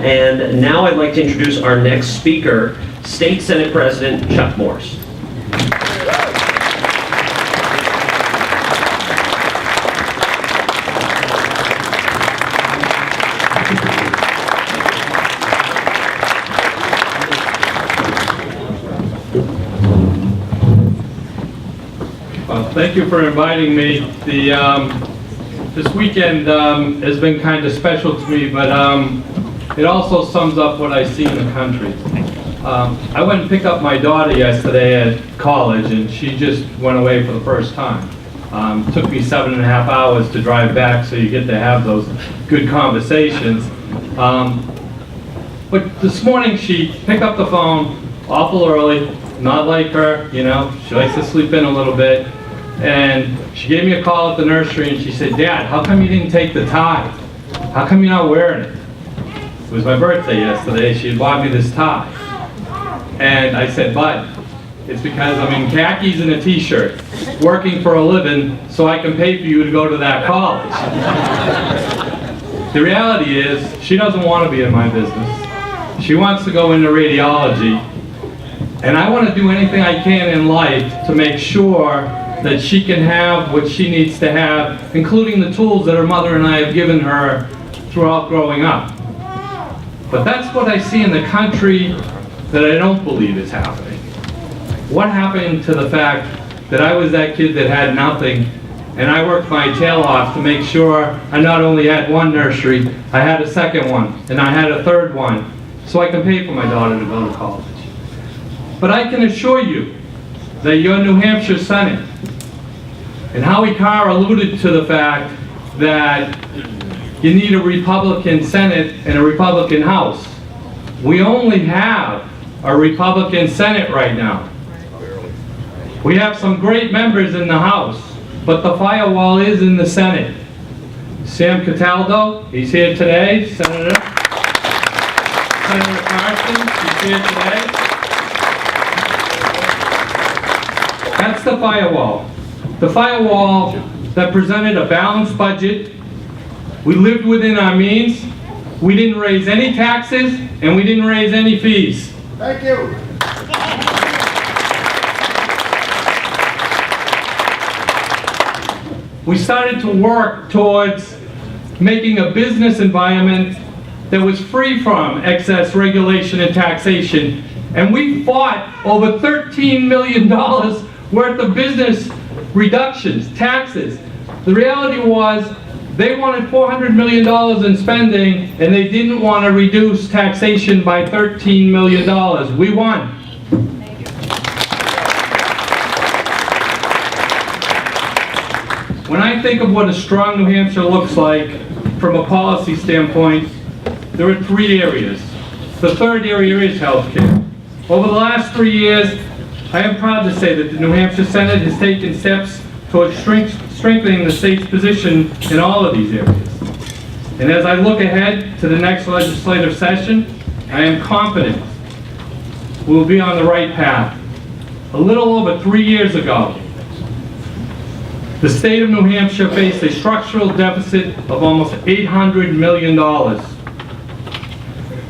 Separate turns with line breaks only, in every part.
And now I'd like to introduce our next speaker, State Senate President Chuck Morse.
Thank you for inviting me. This weekend has been kind of special to me, but it also sums up what I see in the country. I went and picked up my daughter yesterday at college, and she just went away for the first time. Took me 7.5 hours to drive back, so you get to have those good conversations. But this morning she picked up the phone awful early, not like her, you know, she likes to sleep in a little bit. And she gave me a call at the nursery and she said, "Dad, how come you didn't take the tie? How come you're not wearing it?" It was my birthday yesterday. She had bought me this tie. And I said, "Bud, it's because I'm in khakis and a t-shirt, working for a living so I can pay for you to go to that college." The reality is, she doesn't want to be in my business. She wants to go into radiology. And I want to do anything I can in life to make sure that she can have what she needs to have, including the tools that her mother and I have given her throughout growing up. But that's what I see in the country that I don't believe is happening. What happened to the fact that I was that kid that had nothing, and I worked my tail off to make sure I not only had one nursery, I had a second one, and I had a third one, so I can pay for my daughter to go to college. But I can assure you that your New Hampshire Senate, and Howie Carr alluded to the fact that you need a Republican Senate and a Republican House. We only have a Republican Senate right now. We have some great members in the House, but the firewall is in the Senate. Sam Cataldo, he's here today. Senator Carson, he's here today. That's the firewall. The firewall that presented a balanced budget. We lived within our means. We didn't raise any taxes, and we didn't raise any fees.
Thank you.
We started to work towards making a business environment that was free from excess regulation and taxation. And we fought over $13 million worth of business reductions, taxes. The reality was they wanted $400 million in spending, and they didn't want to reduce taxation by $13 million. We won. When I think of what a strong New Hampshire looks like from a policy standpoint, there are 3 areas. The third area is healthcare. Over the last 3 years, I am proud to say that the New Hampshire Senate has taken steps towards strengthening the state's position in all of these areas. And as I look ahead to the next legislative session, I am confident we'll be on the right path. A little over 3 years ago, the state of New Hampshire faced a structural deficit of almost $800 million,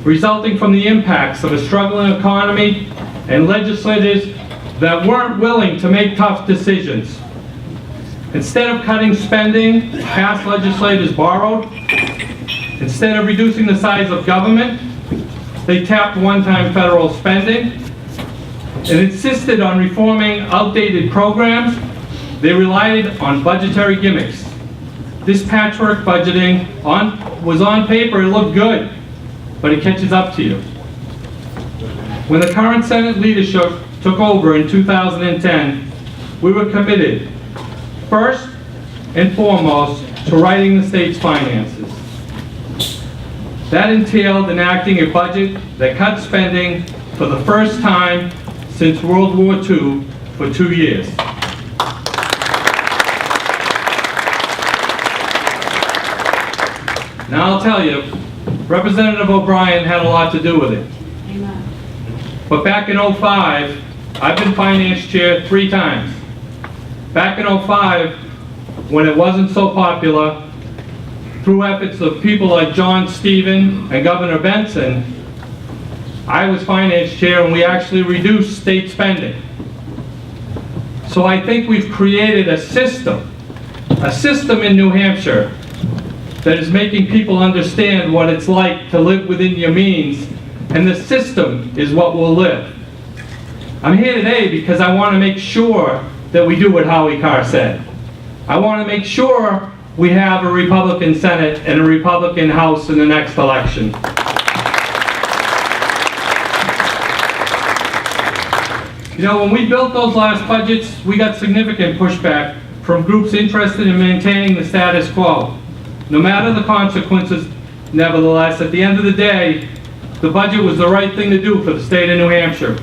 resulting from the impacts of a struggling economy and legislators that weren't willing to make tough decisions. Instead of cutting spending, past legislators borrowed. Instead of reducing the size of government, they tapped one-time federal spending and insisted on reforming outdated programs. They relied on budgetary gimmicks. This patchwork budgeting was on paper, it looked good, but it catches up to you. When the current Senate leadership took over in 2010, we were committed, first and foremost, to righting the state's finances. That entailed enacting a budget that cut spending for the first time since World War II for 2 years. Now I'll tell you, Representative O'Brien had a lot to do with it.
Amen.
But back in '05, I've been finance chair 3 times. Back in '05, when it wasn't so popular, through efforts of people like John Stephen and Governor Benson, I was finance chair and we actually reduced state spending. So I think we've created a system in New Hampshire that is making people understand what it's like to live within your means, and the system is what will live. I'm here today because I want to make sure that we do what Howie Carr said. I want to make sure we have a Republican Senate and a Republican House in the next election. You know, when we built those last budgets, we got significant pushback from groups interested in maintaining the status quo. No matter the consequences, nevertheless, at the end of the day, the budget was the right thing to do for the state of New Hampshire.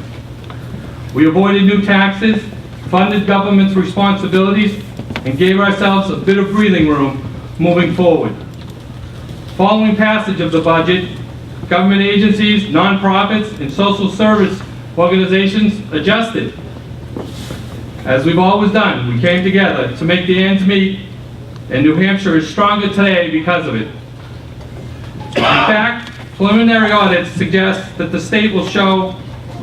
We avoided new taxes, funded government's responsibilities, and gave ourselves a bit of breathing room moving forward. Following passage of the budget, government agencies, nonprofits, and social service organizations adjusted. As we've always done, we came together to make the ends meet, and New Hampshire is stronger today because of it. In fact, preliminary audits suggest that the state will show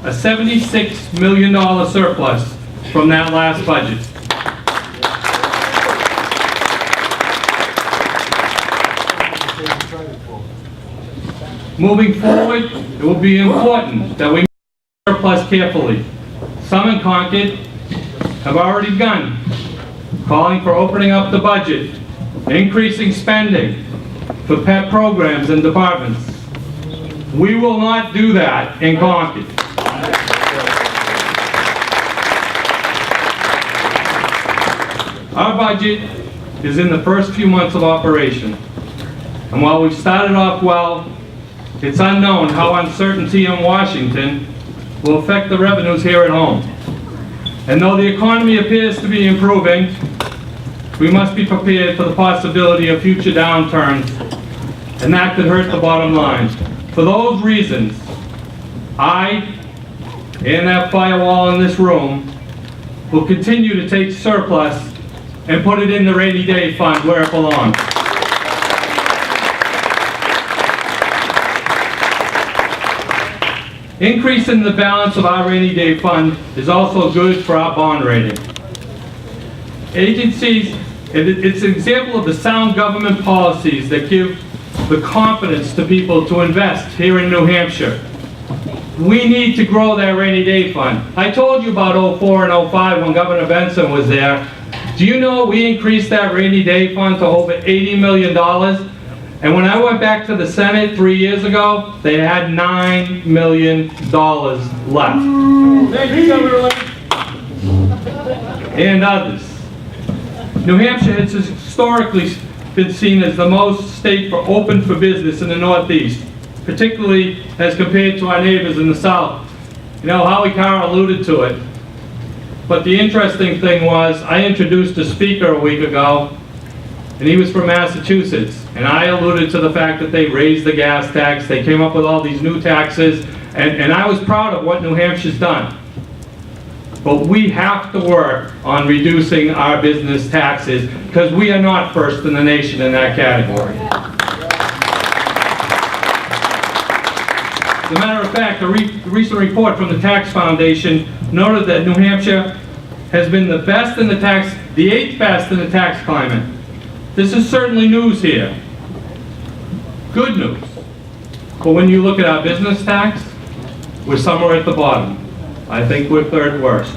a $76 million surplus from that last budget. Moving forward, it will be important that we manage the surplus carefully. Some in Concord have already begun calling for opening up the budget, increasing spending for pet programs and departments. We will not do that in Concord. Our budget is in the first few months of operation, and while we've started off well, it's unknown how uncertainty in Washington will affect the revenues here at home. And though the economy appears to be improving, we must be prepared for the possibility of future downturns, and that could hurt the bottom line. For those reasons, I and that firewall in this room will continue to take surplus and put it in the rainy day fund where it belongs. Increasing the balance of our rainy day fund is also good for our bond rating. Agencies, it's an example of the sound government policies that give the confidence to people to invest here in New Hampshire. We need to grow that rainy day fund. I told you about 04 and 05 when Governor Benson was there. Do you know we increased that rainy day fund to over $80 million? And when I went back to the Senate 3 years ago, they had $9 million left.
Thank you, Governor.
And others. New Hampshire has historically been seen as the most state for open for business in the Northeast, particularly as compared to our neighbors in the South. You know, Howie Carr alluded to it. But the interesting thing was, I introduced a speaker a week ago, and he was from Massachusetts. And I alluded to the fact that they raised the gas tax, they came up with all these new taxes, and I was proud of what New Hampshire's done. But we have to work on reducing our business taxes, because we are not first in the nation in that category. As a matter of fact, a recent report from the Tax Foundation noted that New Hampshire has been the best in the tax, the 8th best in the tax climate. This is certainly news here. Good news. But when you look at our business tax, we're somewhere at the bottom. I think we're third worst.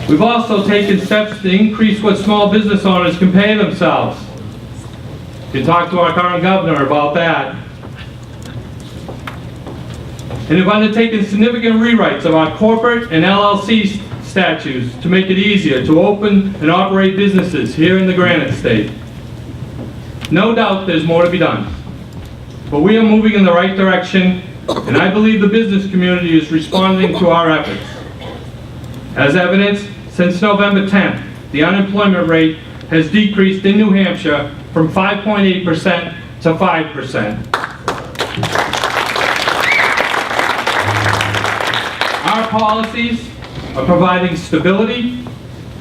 We've also taken steps to increase what small business owners can pay themselves. You can talk to our current governor about that. And have undertaken significant rewrites of our corporate and LLC statutes to make it easier to open and operate businesses here in the Granite State. No doubt there's more to be done, but we are moving in the right direction, and I believe the business community is responding to our efforts. As evidenced, since November 10th, the unemployment rate has decreased in New Hampshire from 5.8% to 5%. Our policies are providing stability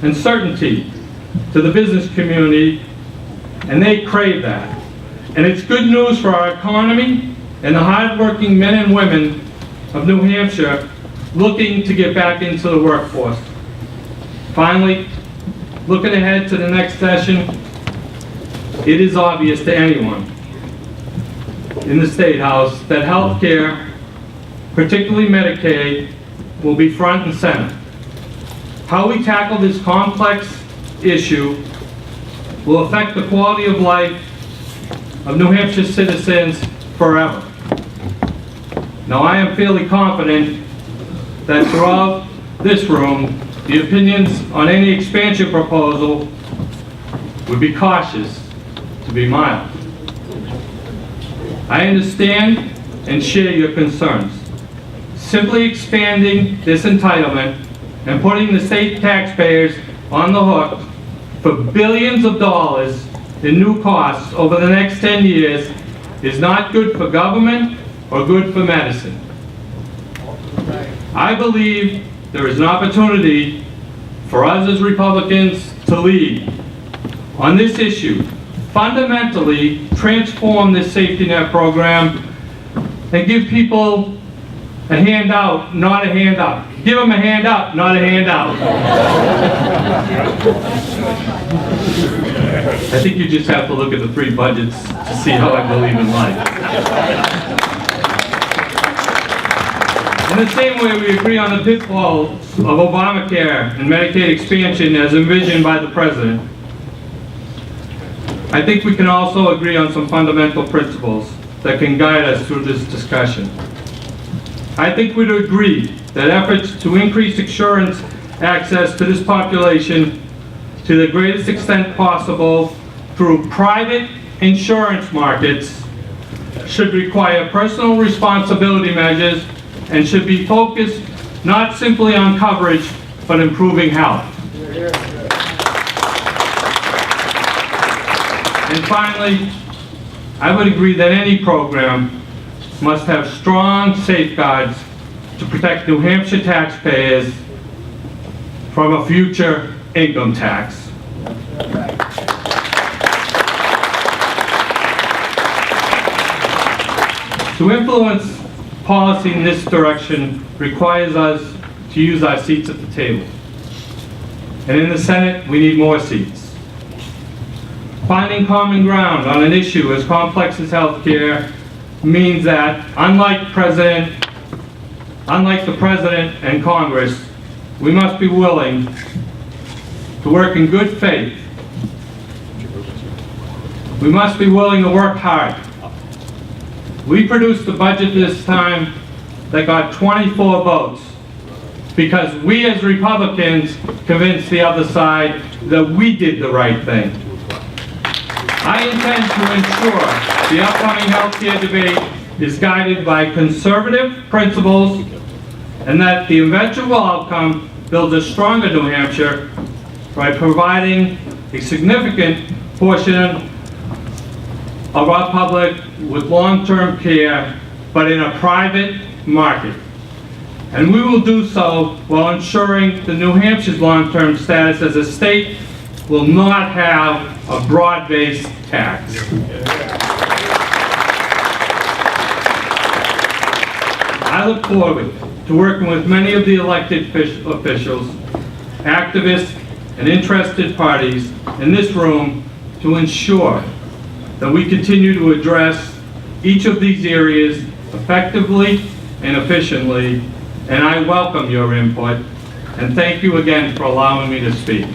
and certainty to the business community and they crave that. And it's good news for our economy and the hardworking men and women of New Hampshire looking to get back into the workforce. Finally, looking ahead to the next session, it is obvious to anyone in the State House that health care, particularly Medicaid, will be front and center. How we tackle this complex issue will affect the quality of life of New Hampshire citizens forever. Now, I am fairly confident that throughout this room, the opinions on any expansion proposal would be cautious, to be mild. I understand and share your concerns. Simply expanding this entitlement and putting the state taxpayers on the hook for billions of dollars in new costs over the next 10 years is not good for government or good for medicine. I believe there is an opportunity for us as Republicans to lead on this issue, fundamentally transform this safety net program and give people a handout, not a handout. Give them a hand up, not a handout. I think you just have to look at the 3 budgets to see how I believe in life. In the same way we agree on the pitfalls of Obamacare and Medicaid expansion as envisioned by the President, I think we can also agree on some fundamental principles that can guide us through this discussion. I think we'd agree that efforts to increase insurance access to this population to the greatest extent possible through private insurance markets should require personal responsibility measures and should be focused not simply on coverage, but improving health. And finally, I would agree that any program must have strong safeguards to protect New Hampshire taxpayers from a future income tax. To influence policy in this direction requires us to use our seats at the table. And in the Senate, we need more seats. Finding common ground on an issue as complex as healthcare means that, unlike the President and Congress, we must be willing to work in good faith. We must be willing to work hard. We produced a budget this time that got 24 votes because we as Republicans convinced the other side that we did the right thing. I intend to ensure the upcoming healthcare debate is guided by conservative principles and that the eventual outcome builds a stronger New Hampshire by providing a significant portion of our public with long-term care, but in a private market. And we will do so while ensuring that New Hampshire's long-term status as a state will not have a broad-based tax. I look forward to working with many of the elected officials, activists, and interested parties in this room to ensure that we continue to address each of these areas effectively and efficiently, and I welcome your input, and thank you again for allowing me to speak.